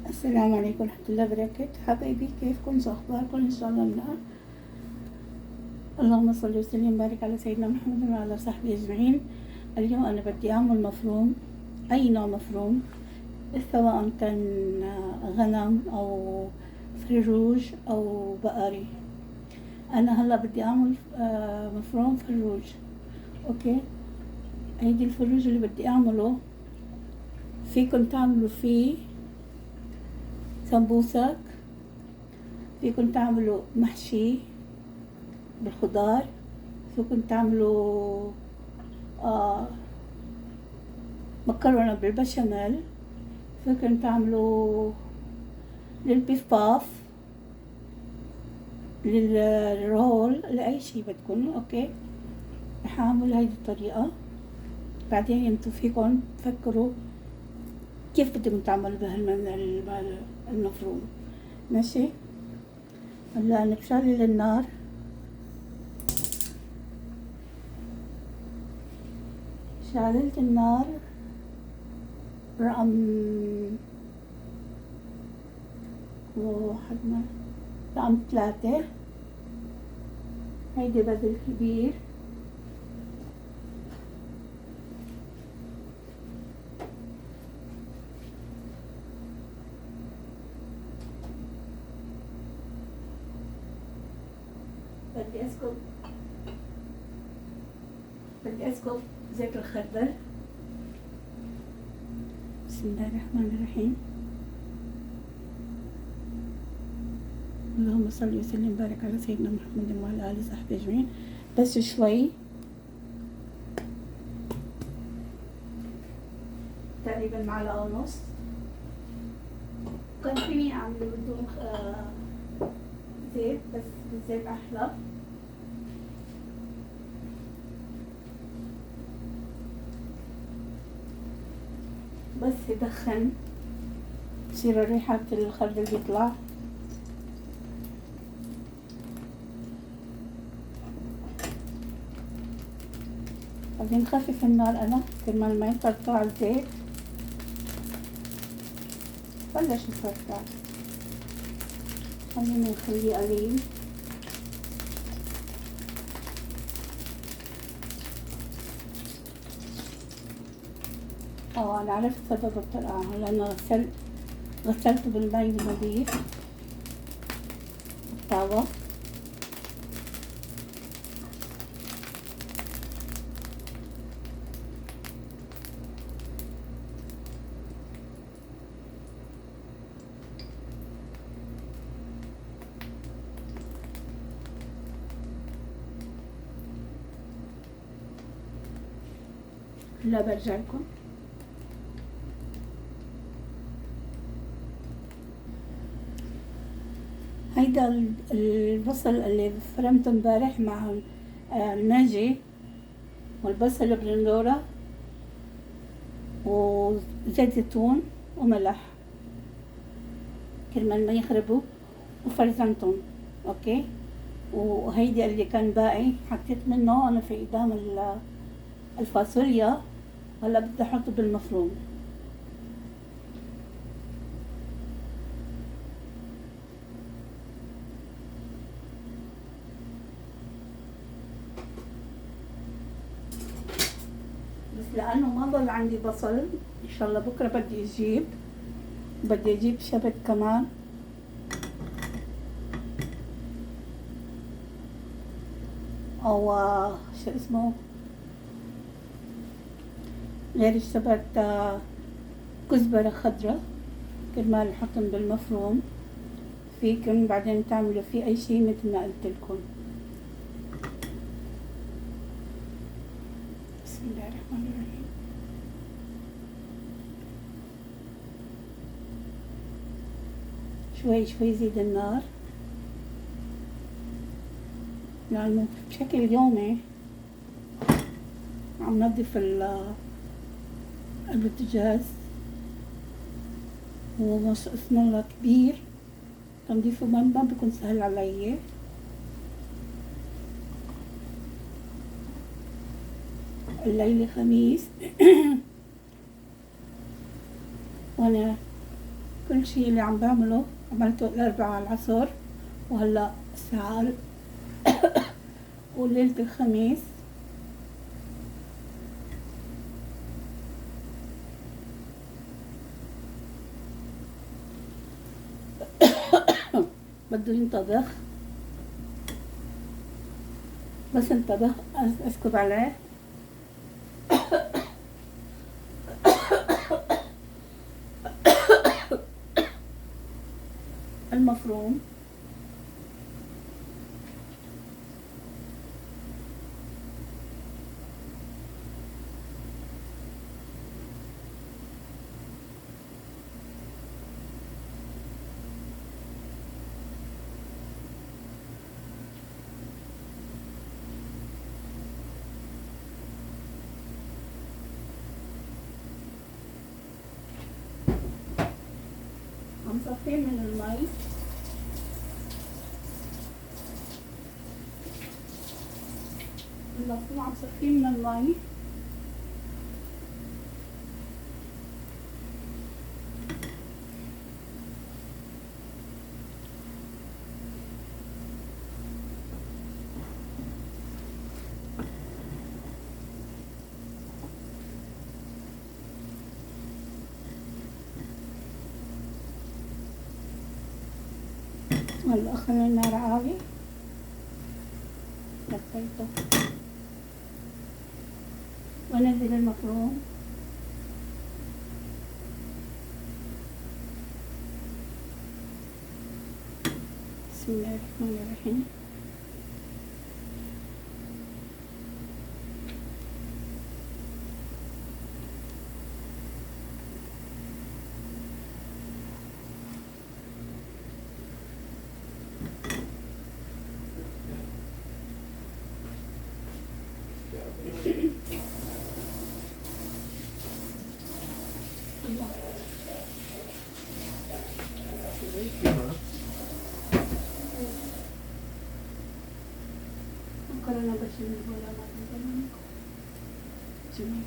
السلام عليكم ورحمة الله وبركاته. حبايبي كيفكم؟ شو أخباركم؟ إن شاء الله منيح. اللهم صل وسلم وبارك على سيدنا محمد وعلى صحبه أجمعين. اليوم أنا بدي أعمل مفروم، أي نوع مفروم، سواء كان غنم أو فروج أو بقري. أنا هلا بدي أعمل مفروم فروج. أوكي، هيدي الفروج اللي بدي أعمله فيكم تعملوا فيه سمبوسك، فيكم تعملوا محشي بالخضار، فيكم تعملوا مكرونة بالبشاميل، فيكم تعملوا للبيف باف، للرول، لأي شي بدكم. أوكي، رح أعمل هيدي الطريقة، بعدين انتو فيكم تفكروا كيف بدكم تعملوا المفروم. ماشي، هلا أنا بشعل النار، شعللت النار رقم رقم 3. هيدي بدل كبير، بدي اسكب زيت الخردل. بسم الله الرحمن الرحيم. اللهم صل وسلم وبارك على سيدنا محمد وعلى آله وصحبه أجمعين. بس شوي، تقريبا معلقة ونص. كان فيني أعمل بدون زيت، بس بالزيت أحلى. بس يدخن تصير ريحة الخردل بيطلع. بعدين خفف النار أنا كرمال ما يطرطع الزيت. بلش يطرطع، خلينا نخليه قليل. أنا عرفت سبب الطرقعة، لأنه غسلته بالماء النظيف الطاوة. هلا برجع لكم. هيدا البصل اللي فرمته امبارح مع الماجي والبصل البرندورة وزيت زيتون وملح كرمال ما يخربوا، وفرزنتهم. اوكي، وهيدي اللي كان باقي حطيت منه انا في قدام الفاصوليا. هلا بدي احطه بالمفروم. بس لانه ما ضل عندي بصل، ان شاء الله بكره بدي اجيب شبت كمان. او شو اسمه غير الشبت، كزبرة خضراء كرمال نحطهم بالمفروم. فيكم بعدين تعملوا فيه اي شيء مثل ما قلت لكم. بسم الله الرحمن الرحيم. شوي شوي زيد النار، لأنه بشكل يومي عم نظف البوتاجاز، اسم الله كبير، تنظيفه ما بيكون سهل علي. الليلة خميس وانا كل شي اللي عم بعمله عملته الأربعاء على العصر، وهلأ الساعة وليلة الخميس. بده ينطبخ، بس انطبخ اسكب عليه المفروم، عم صفيه من المي. المفروم عم صفيه من المي. هلا خلي النار عالي، غطيته وانزل المفروم. بسم الله الرحمن الرحيم. مكرونة بشاميل ولا مكرونة بشاميل.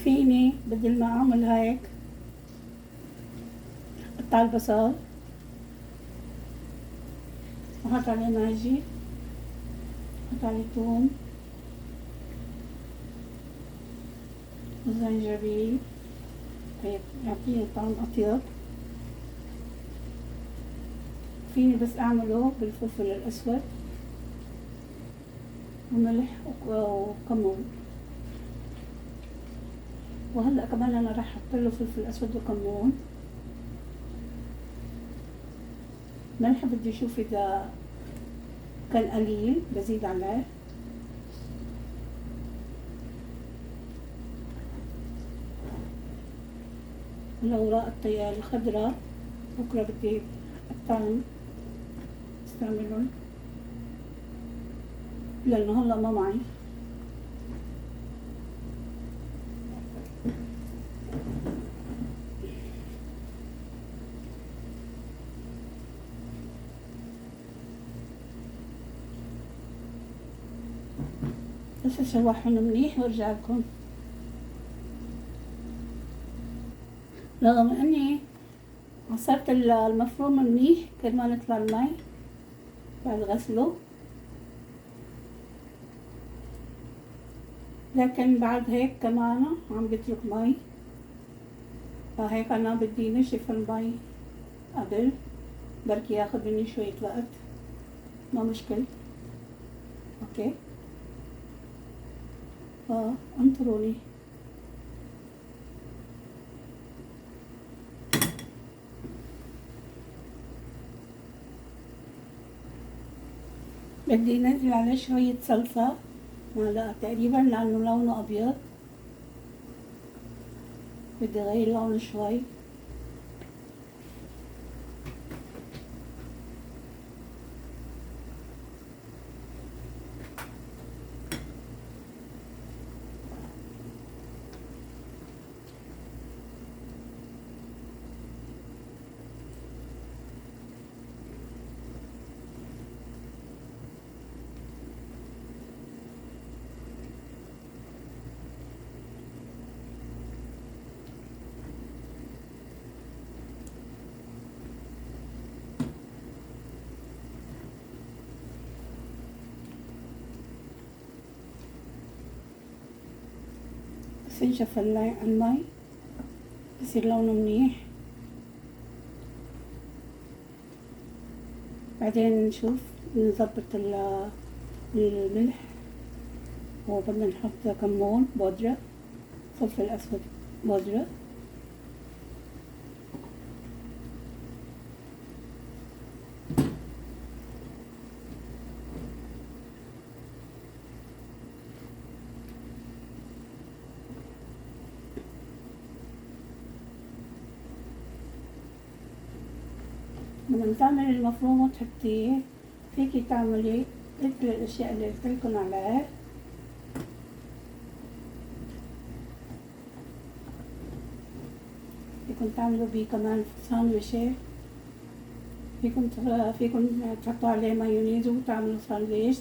فيني بدل ما اعمل هيك قطع البصل وحط عليه ماجي، حط عليه ثوم وزنجبيل، هيك يعطيه طعم أطيب. فيني بس أعمله بالفلفل الأسود وملح وكمون. وهلأ كمان أنا راح أحط له فلفل أسود وكمون. ملح بدي أشوف إذا كان قليل بزيد عليه. الأوراق الخضراء بكرة بدي أقطعهم استعملهم لأنه هلا ما معي. بس أشوحهم منيح وارجع لكم. رغم اني عصرت المفروم منيح كرمال يطلع المي بعد غسله، لكن بعد هيك كمان عم بيترك مي، فهيك انا بدي نشف المي قبل، بركي ياخد مني شوية وقت، ما مشكل. اوكي، فانطروني. بدي انزل عليه شوية صلصة، معلقة تقريبا لانه لونه ابيض، بدي اغير لونه شوي. بس ينشف المي بصير لونه منيح. بعدين نشوف نظبط الملح، وبدنا نحط كمون بودرة، فلفل أسود بودرة، لما تعملي المفروم وتحطيه فيكي تعملي مثل الأشياء اللي قلتلكن عليها. فيكن تعملوا بيه كمان ساندويشة، فيكن تحطوا عليه مايونيز وتعملوا ساندويش،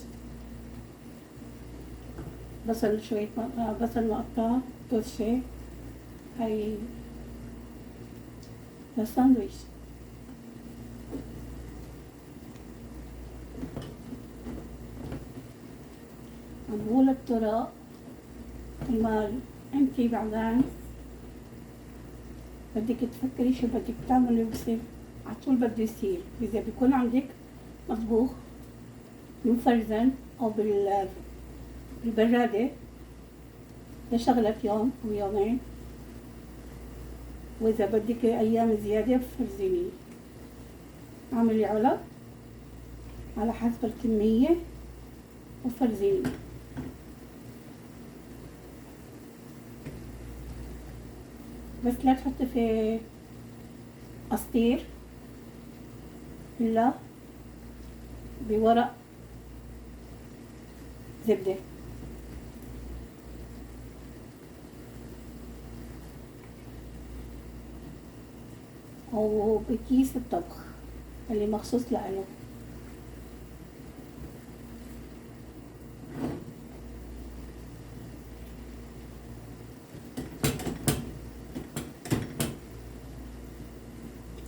بصل شوية بصل مقطع طرشة، هاي للساندويش. عم بقول الطرق كل انتي بعدين بدك تفكري شو بدك تعملي وبصير عطول بده يصير. إذا بيكون عندك مطبوخ مفرزن أو بالبرادة لشغلة يوم أو يومين، وإذا بدك أيام زيادة بفرزينيه. اعملي علب على حسب الكمية وفرزينيه. بس لا تحطي في قصدير، لا بورق زبدة. أو بكيس الطبخ اللي مخصوص لإله.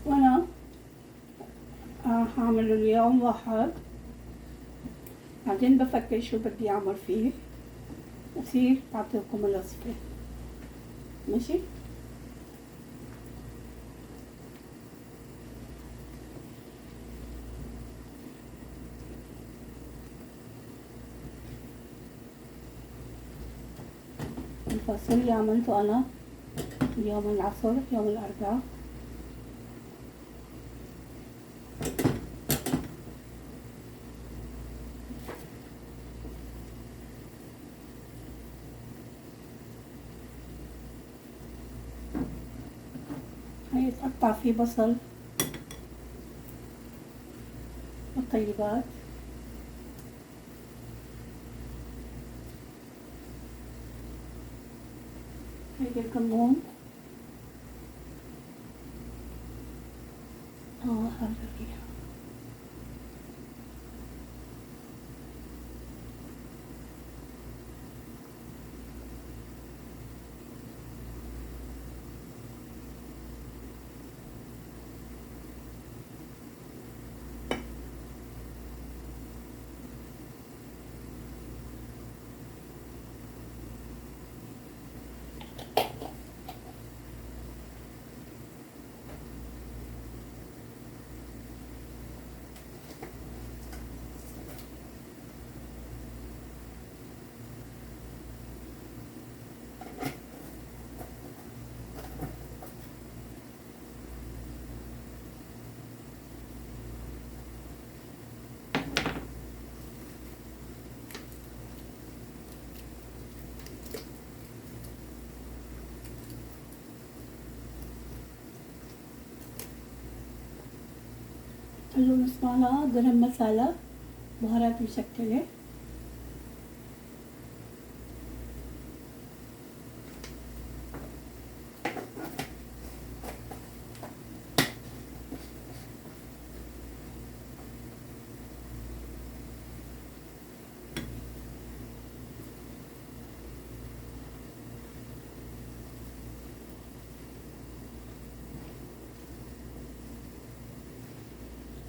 وأنا هعمله اليوم واحد، بعدين بفكر شو بدي أعمل فيه وصير بعطيكم الوصفة. ماشي؟ الفاصوليا عملته أنا يوم العصر يوم الأربعاء. هيتقطع فيه بصل والطيبات، هيدي الكمون، هذا فيها له نص معلقة قرن مسالة بهارات مشكلة،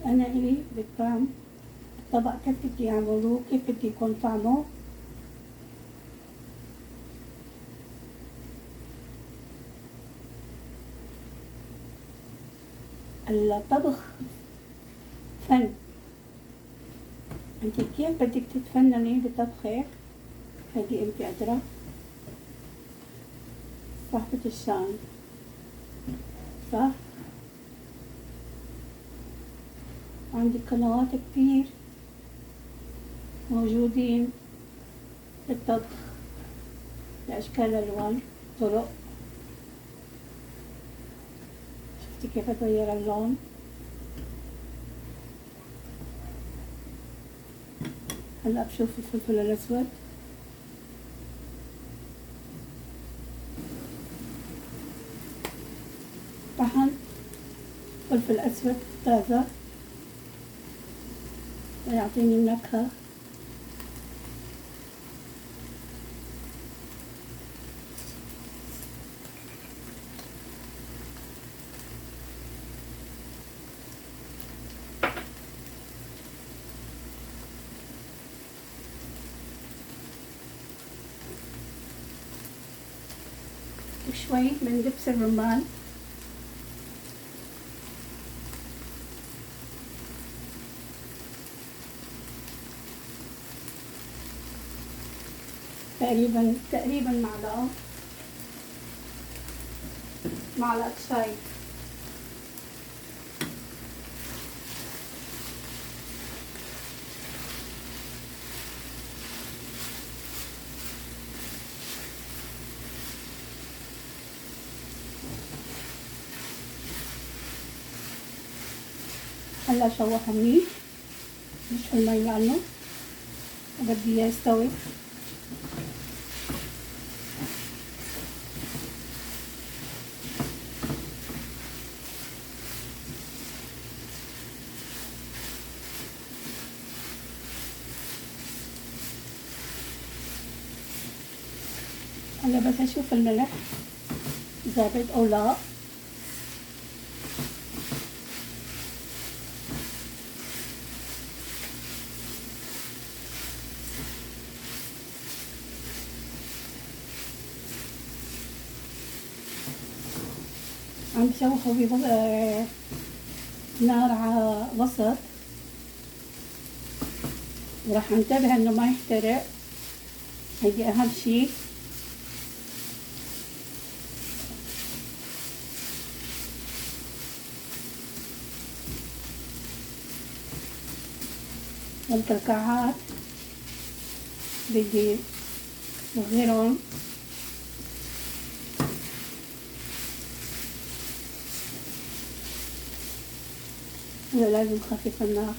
أنا إلي بالطعم الطبق كيف بدي أعمله، كيف بدي يكون طعمه. الطبخ فن. انت كيف بدك تتفنني بطبخك؟ هذه انت أدرى، صاحبة الشأن، صح؟ عندك قنوات كتير موجودين للطبخ بأشكال ألوان طرق. شفتي كيف أغير اللون؟ هلأ بشوف الفلفل الأسود، طحن فلفل أسود طازة ويعطيني النكهة. وشوي من دبس الرمان، تقريبا معلقة شاي. هلا شوحه منيح، نشف المي عنه وبدي اياه يستوي. هلا بس اشوف الملح ظابط او لا. عم بشوحه نار على وسط، وراح انتبه انه ما يحترق، هيدي اهم شي. والكلكعات بدي صغيرهم، هلا لازم خفف النار.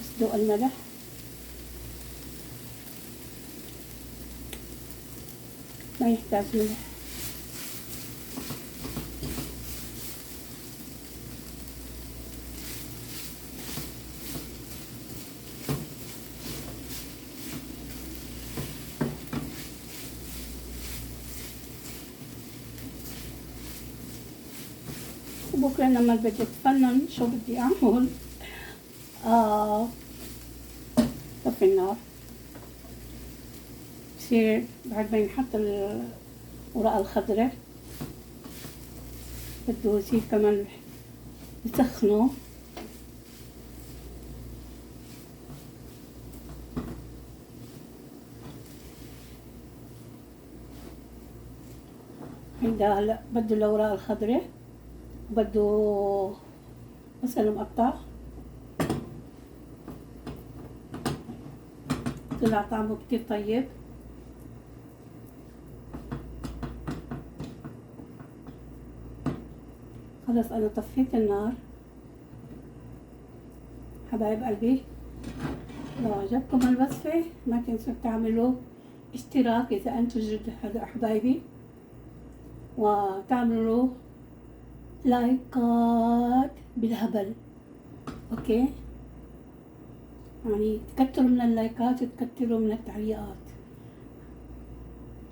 بس دوق الملح، ما يحتاج ملح. وبكرة لما بدي اتفنن شو بدي اعمل، طفي النار، بصير بعد ما ينحط الورقة الخضراء بده يصير كمان يسخنه. هيدا هلا بده الأوراق الخضراء، بده بصل مقطع، طلع طعمه كتير طيب. خلص أنا طفيت النار. حبايب قلبي، لو عجبكم الوصفة ما تنسوا تعملوا اشتراك إذا أنتم جدد حبايبي، وتعملوا لايكات بالهبل، أوكي؟ يعني تكتروا من اللايكات وتكتروا من التعليقات.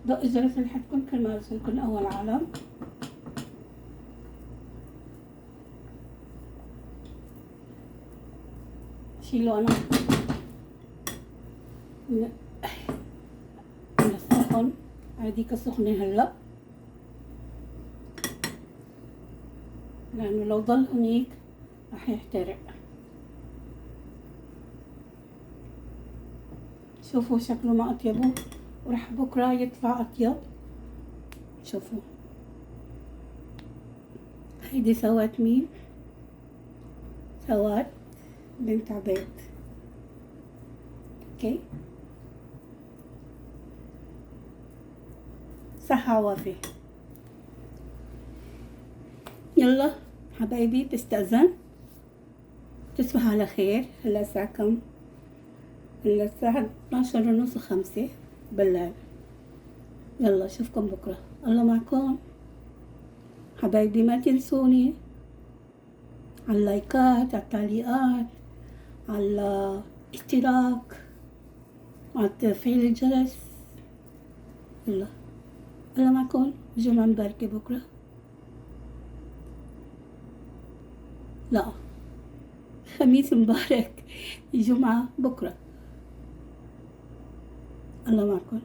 دق الجرس اللي حتكون كل ما أرسلكم أول عالم. شيلوا أنا من السخن، هذيك سخنة هلا، لأنه لو ضل هنيك راح يحترق. شوفوا شكله ما أطيبه، وراح بكرة يطلع أطيب. شوفوا هيدي سوات مين؟ سوات بنت عبيد. اوكي، صحة وعافية. يلا حبايبي بستأذن، تصبحوا على خير. هلا الساعة كم؟ هلا الساعة 12:30 5 بالليل. يلا اشوفكم بكرة، الله معكم حبايبي. ما تنسوني على اللايكات، على التعليقات، على الاشتراك، على تفعيل الجرس. يلا الله معكم، جمعة مباركة بكرة. لا، خميس مبارك، جمعة بكرة. الله معكم.